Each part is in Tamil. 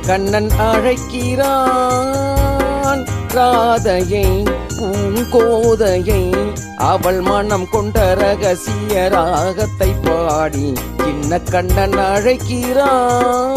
கண்ணன் அழைக்கிறான் ராதையை பூங்கோதையை அவள் மனம் கொண்ட ரகசிய ராகத்தை பாடி சின்ன கண்ணன் அழைக்கிறான்.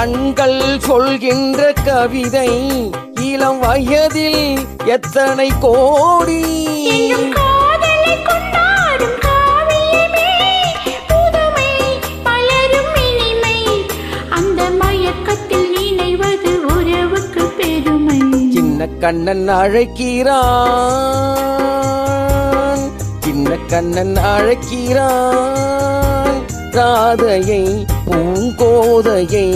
கண்கள் சொல்கின்ற கவிதை இளம் வயதில் எத்தனை கோடி. சின்ன கண்ணன் அழைக்கிறான் சின்ன கண்ணன் அழைக்கிறான் ராதையை பூங்கோதையை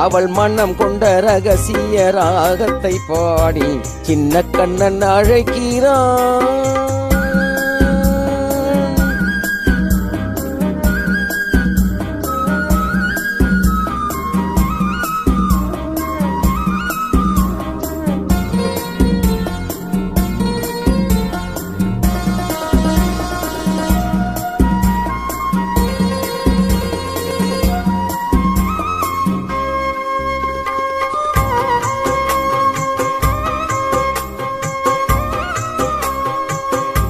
அவள் மனம் கொண்ட ரகசிய ராகத்தை பாடி சின்ன கண்ணன் அழைக்கிறான்.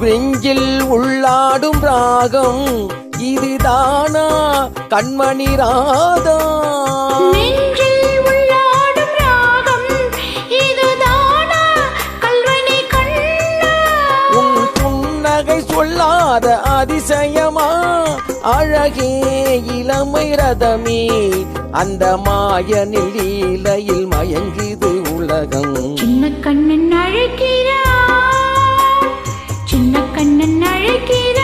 நெஞ்சில் உள்ளாடும் ராகம் இதுதானா கண்மணி ராதா. நெஞ்சில் உள்ளாடும் ராகம் இதுதானா கல்வனி கண்ணா. உன் புன்னகை சொல்லாத அதிசயமா அழகே இளமை ரதமே அந்த மாயனில் லீலையில் மயங்குது உலகம். சின்ன கண்ணன் அழைக்கிறான் சின்ன கண்ணன் அழைக்கிறான்.